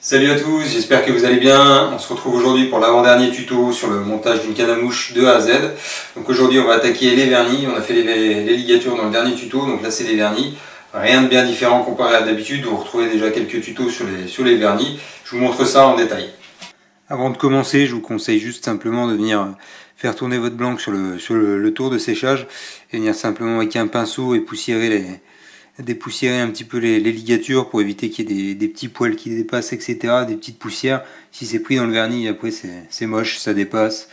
Salut à tous, j'espère que vous allez bien. On se retrouve aujourd'hui pour l'avant-dernier tuto sur le montage d'une canne à mouche de A à Z. Donc aujourd'hui on va attaquer les vernis. On a fait les ligatures dans le dernier tuto, donc là c'est les vernis. Rien de bien différent comparé à d'habitude, vous retrouvez déjà quelques tutos sur les vernis. Je vous montre ça en détail. Avant de commencer, je vous conseille juste simplement de venir faire tourner votre blanc sur le tour de séchage et venir simplement avec un pinceau et dépoussiérer un petit peu les ligatures pour éviter qu'il y ait des petits poils qui dépassent, etc. Des petites poussières. Si c'est pris dans le vernis, après c'est moche, ça dépasse.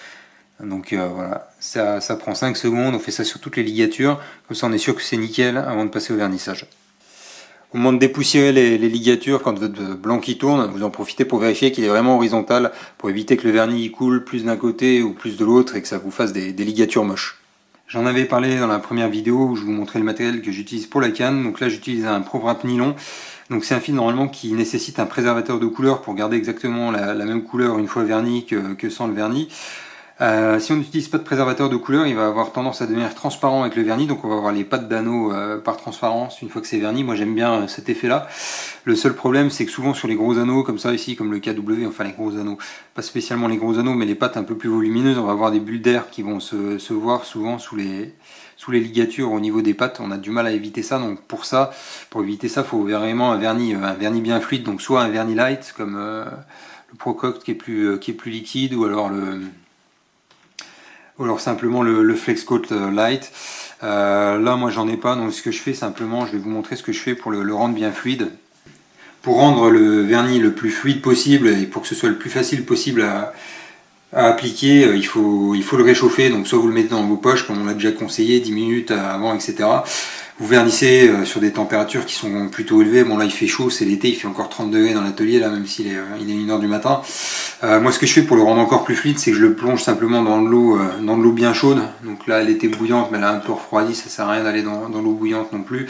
Donc voilà, ça prend 5 secondes, on fait ça sur toutes les ligatures. Comme ça on est sûr que c'est nickel avant de passer au vernissage. Au moment de dépoussiérer les ligatures, quand votre blanc qui tourne, vous en profitez pour vérifier qu'il est vraiment horizontal, pour éviter que le vernis coule plus d'un côté ou plus de l'autre et que ça vous fasse des ligatures moches. J'en avais parlé dans la première vidéo où je vous montrais le matériel que j'utilise pour la canne. Donc là j'utilise un ProWrap nylon. Donc c'est un fil normalement qui nécessite un préservateur de couleur pour garder exactement la même couleur une fois verni que sans le vernis. Si on n'utilise pas de préservateur de couleur, il va avoir tendance à devenir transparent avec le vernis, donc on va avoir les pattes d'anneau par transparence une fois que c'est verni. Moi j'aime bien cet effet là. Le seul problème c'est que souvent sur les gros anneaux comme ça ici, comme le KW, enfin les gros anneaux, pas spécialement les gros anneaux mais les pattes un peu plus volumineuses, on va avoir des bulles d'air qui vont se voir souvent sous les ligatures au niveau des pattes. On a du mal à éviter ça, donc pour éviter ça, il faut vraiment un vernis bien fluide, donc soit un vernis light comme le Prococt qui est plus liquide, ou alors simplement le Flexcoat Light. Là moi j'en ai pas, donc ce que je fais simplement, je vais vous montrer ce que je fais pour le rendre bien fluide. Pour rendre le vernis le plus fluide possible et pour que ce soit le plus facile possible à appliquer, il faut le réchauffer. Donc soit vous le mettez dans vos poches comme on l'a déjà conseillé, 10 minutes avant, etc. Vous vernissez sur des températures qui sont plutôt élevées. Bon là il fait chaud, c'est l'été, il fait encore 30 degrés dans l'atelier là, même s'il est 1h du matin. Moi ce que je fais pour le rendre encore plus fluide, c'est que je le plonge simplement dans de l'eau bien chaude. Donc là elle était bouillante mais elle a un peu refroidi, ça sert à rien d'aller dans l'eau bouillante non plus.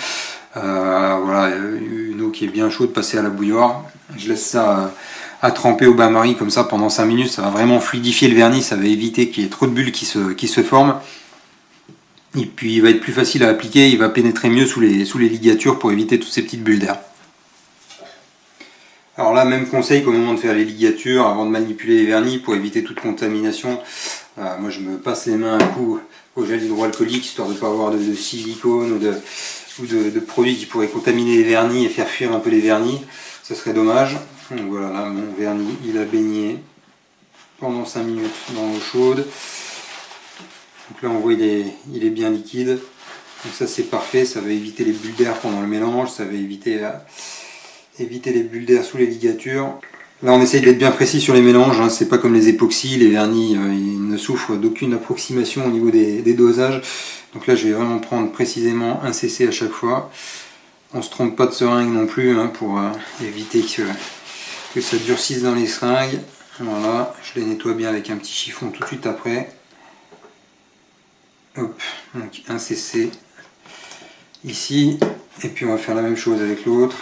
Voilà, une eau qui est bien chaude, passer à la bouilloire. Je laisse ça à tremper au bain-marie comme ça pendant 5 minutes, ça va vraiment fluidifier le vernis, ça va éviter qu'il y ait trop de bulles qui se forment. Et puis il va être plus facile à appliquer, il va pénétrer mieux sous les ligatures pour éviter toutes ces petites bulles d'air. Alors là, même conseil qu'au moment de faire les ligatures, avant de manipuler les vernis, pour éviter toute contamination, moi je me passe les mains un coup au gel hydroalcoolique, histoire de ne pas avoir de silicone ou de produits qui pourraient contaminer les vernis et faire fuir un peu les vernis, ça serait dommage. Donc voilà, là mon vernis il a baigné pendant 5 minutes dans l'eau chaude. Donc là on voit il est bien liquide, donc ça c'est parfait, ça va éviter les bulles d'air pendant le mélange, ça va éviter les bulles d'air sous les ligatures. Là on essaye d'être bien précis sur les mélanges, hein. C'est pas comme les époxys, les vernis ils ne souffrent d'aucune approximation au niveau des dosages. Donc là je vais vraiment prendre précisément un cc à chaque fois. On ne se trompe pas de seringue non plus, hein, pour éviter que ça durcisse dans les seringues. Voilà, je les nettoie bien avec un petit chiffon tout de suite après. Hop, donc un cc ici, et puis on va faire la même chose avec l'autre.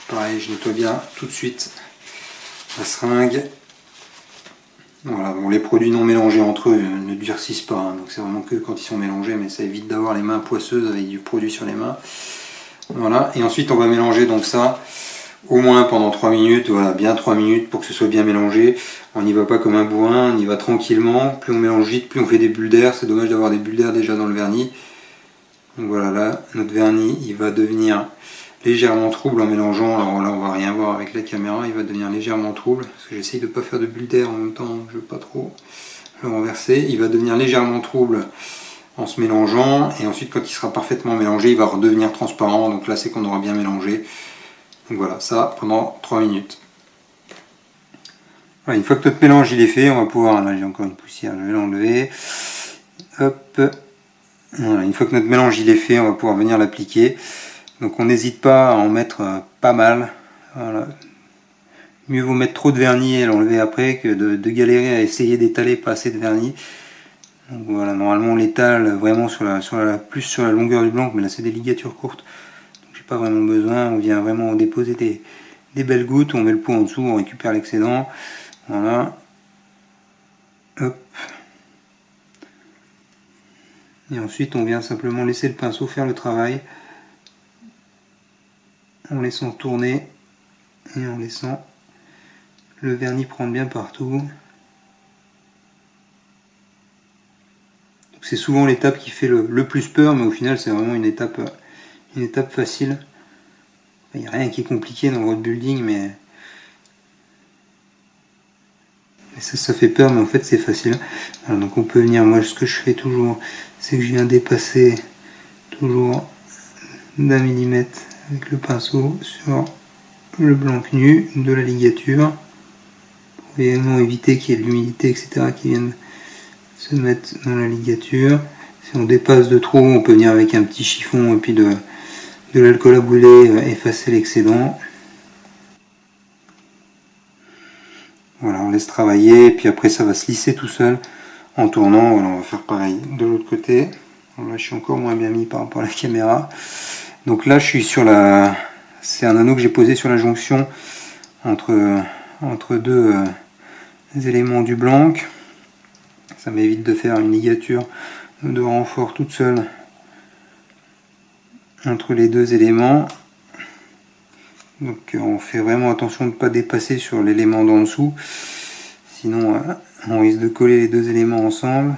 Pareil, je nettoie bien tout de suite la seringue. Voilà, bon, les produits non mélangés entre eux ne durcissent pas, hein, donc c'est vraiment que quand ils sont mélangés, mais ça évite d'avoir les mains poisseuses avec du produit sur les mains. Voilà, et ensuite on va mélanger donc ça au moins pendant 3 minutes, voilà, bien 3 minutes pour que ce soit bien mélangé. On n'y va pas comme un bourrin, on y va tranquillement. Plus on mélange vite, plus on fait des bulles d'air. C'est dommage d'avoir des bulles d'air déjà dans le vernis. Donc voilà, là, notre vernis, il va devenir légèrement trouble en mélangeant. Alors là, on va rien voir avec la caméra, il va devenir légèrement trouble, parce que j'essaye de ne pas faire de bulles d'air en même temps, donc je ne veux pas trop le renverser. Il va devenir légèrement trouble en se mélangeant, et ensuite quand il sera parfaitement mélangé, il va redevenir transparent. Donc là, c'est qu'on aura bien mélangé. Donc voilà, ça pendant 3 minutes. Voilà, une fois que notre mélange il est fait, on va pouvoir, là j'ai encore une poussière, je vais l'enlever. Hop. Voilà, une fois que notre mélange il est fait, on va pouvoir venir l'appliquer. Donc on n'hésite pas à en mettre pas mal. Voilà. Mieux vaut mettre trop de vernis et l'enlever après que de galérer à essayer d'étaler pas assez de vernis. Donc voilà, normalement on l'étale vraiment plus sur la longueur du blanc, mais là c'est des ligatures courtes. Pas vraiment besoin, on vient vraiment déposer des belles gouttes, on met le pot en dessous, on récupère l'excédent. Voilà. Et ensuite on vient simplement laisser le pinceau faire le travail en laissant tourner et en laissant le vernis prendre bien partout. C'est souvent l'étape qui fait le plus peur, mais au final c'est vraiment une étape facile. Il n'y a rien qui est compliqué dans le road building, mais ça fait peur, mais en fait c'est facile. Alors, donc on peut venir, moi ce que je fais toujours, c'est que je viens dépasser toujours d'1 millimètre avec le pinceau sur le blanc nu de la ligature, pour également éviter qu'il y ait de l'humidité, etc., qui vienne se mettre dans la ligature. Si on dépasse de trop, on peut venir avec un petit chiffon et puis de l'alcool à brûler, effacer l'excédent. Voilà, on laisse travailler et puis après ça va se lisser tout seul en tournant. Voilà, on va faire pareil de l'autre côté. Là je suis encore moins bien mis par rapport à la caméra. Donc là je suis sur la... C'est un anneau que j'ai posé sur la jonction entre deux éléments du blanc. Ça m'évite de faire une ligature de renfort toute seule entre les deux éléments. Donc on fait vraiment attention de ne pas dépasser sur l'élément d'en dessous, sinon on risque de coller les deux éléments ensemble.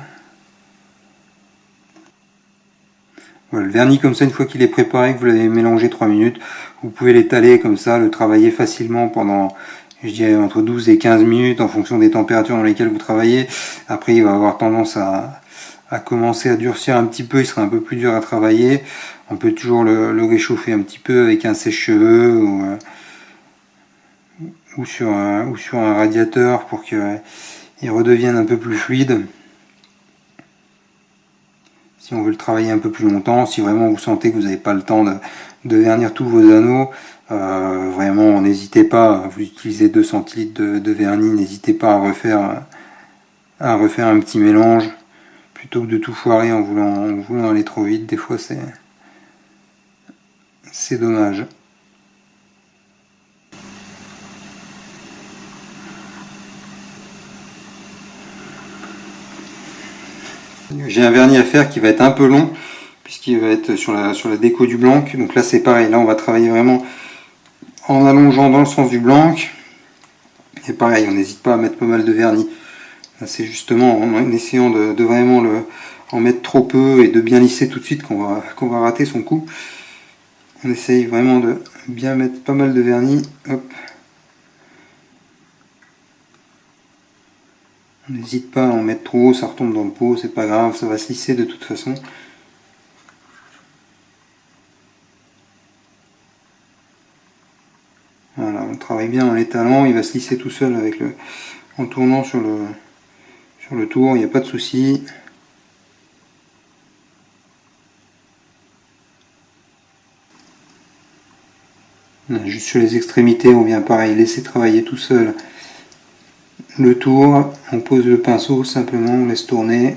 Voilà, le vernis comme ça, une fois qu'il est préparé, que vous l'avez mélangé 3 minutes, vous pouvez l'étaler comme ça, le travailler facilement pendant, je dirais, entre 12 et 15 minutes en fonction des températures dans lesquelles vous travaillez. Après il va avoir tendance à commencer à durcir un petit peu, il sera un peu plus dur à travailler. On peut toujours le réchauffer un petit peu avec un sèche-cheveux ou sur un radiateur pour qu'il redevienne un peu plus fluide. Si on veut le travailler un peu plus longtemps, si vraiment vous sentez que vous n'avez pas le temps de vernir tous vos anneaux, vraiment n'hésitez pas, vous utilisez 2 centilitres de vernis, n'hésitez pas à refaire un petit mélange plutôt que de tout foirer en voulant aller trop vite. Des fois c'est dommage. J'ai un vernis à faire qui va être un peu long puisqu'il va être sur la déco du blanc. Donc là c'est pareil, là on va travailler vraiment en allongeant dans le sens du blanc. Et pareil, on n'hésite pas à mettre pas mal de vernis. Là c'est justement en essayant de vraiment en mettre trop peu et de bien lisser tout de suite qu'on va rater son coup. On essaye vraiment de bien mettre pas mal de vernis. Hop. On n'hésite pas à en mettre trop, ça retombe dans le pot, c'est pas grave, ça va se lisser de toute façon. Voilà, on travaille bien en l'étalant, il va se lisser tout seul en tournant sur le tour, il n'y a pas de souci. Juste sur les extrémités, on vient pareil laisser travailler tout seul le tour, on pose le pinceau simplement, on laisse tourner.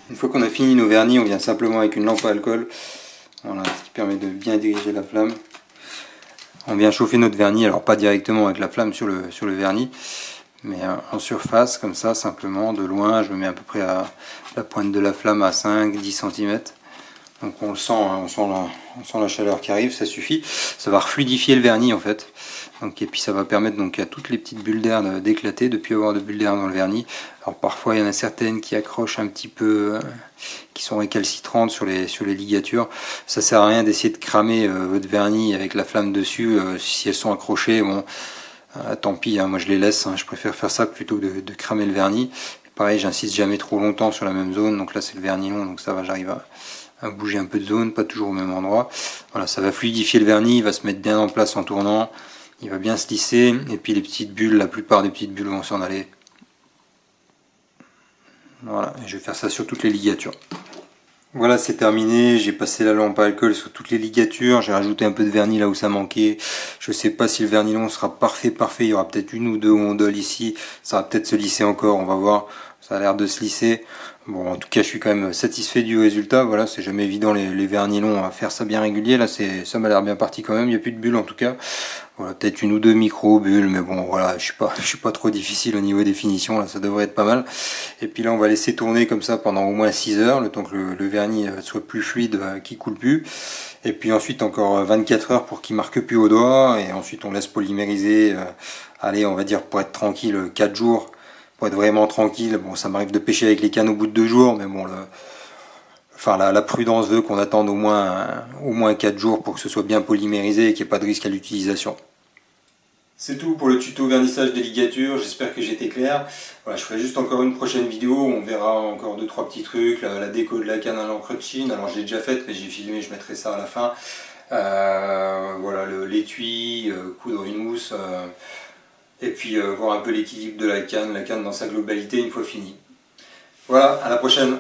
Une fois qu'on a fini nos vernis, on vient simplement avec une lampe à alcool, voilà, ce qui permet de bien diriger la flamme. On vient chauffer notre vernis, alors pas directement avec la flamme sur le vernis, mais en surface, comme ça, simplement, de loin. Je me mets à peu près à la pointe de la flamme à 5-10 cm. Donc on le sent, hein, on sent la chaleur qui arrive, ça suffit. Ça va refluidifier le vernis en fait. Donc, et puis ça va permettre donc à toutes les petites bulles d'air d'éclater, de ne plus avoir de bulles d'air dans le vernis. Alors parfois il y en a certaines qui accrochent un petit peu, qui sont récalcitrantes sur les ligatures. Ça sert à rien d'essayer de cramer votre vernis avec la flamme dessus. Si elles sont accrochées, bon, tant pis, hein, moi je les laisse. Hein, je préfère faire ça plutôt que de cramer le vernis. Et pareil, j'insiste jamais trop longtemps sur la même zone. Donc là c'est le vernis long, donc ça va, j'arrive à bouger un peu de zone, pas toujours au même endroit. Voilà, ça va fluidifier le vernis, il va se mettre bien en place en tournant. Il va bien se lisser, et puis les petites bulles, la plupart des petites bulles vont s'en aller. Voilà, et je vais faire ça sur toutes les ligatures. Voilà, c'est terminé. J'ai passé la lampe à alcool sur toutes les ligatures. J'ai rajouté un peu de vernis là où ça manquait. Je sais pas si le vernilon sera parfait. Il y aura peut-être une ou deux gondoles ici. Ça va peut-être se lisser encore. On va voir. Ça a l'air de se lisser. Bon, en tout cas, je suis quand même satisfait du résultat. Voilà, c'est jamais évident les vernilons à faire ça bien régulier. Là, ça m'a l'air bien parti quand même. Il n'y a plus de bulles en tout cas. Voilà, peut-être une ou deux micro-bulles, mais bon, voilà, je suis pas trop difficile au niveau des finitions. Là, ça devrait être pas mal. Et puis là, on va laisser tourner comme ça pendant au moins 6 heures, le temps que le vernis soit plus fluide, qu'il coule plus. Et puis ensuite, encore 24 heures pour qu'il marque plus au doigt. Et ensuite, on laisse polymériser. Allez, on va dire pour être tranquille, 4 jours. Pour être vraiment tranquille, bon, ça m'arrive de pêcher avec les cannes au bout de 2 jours, mais bon, la prudence veut qu'on attende au moins 4 jours pour que ce soit bien polymérisé et qu'il n'y ait pas de risque à l'utilisation. C'est tout pour le tuto vernissage des ligatures, j'espère que j'ai été clair. Voilà, je ferai juste encore une prochaine vidéo, on verra encore 2-3 petits trucs, la déco de la canne à l'encre de Chine, alors je l'ai déjà faite mais j'ai filmé, je mettrai ça à la fin. Voilà, l'étui, coudre une mousse, et puis voir un peu l'équilibre de la canne dans sa globalité une fois fini. Voilà, à la prochaine.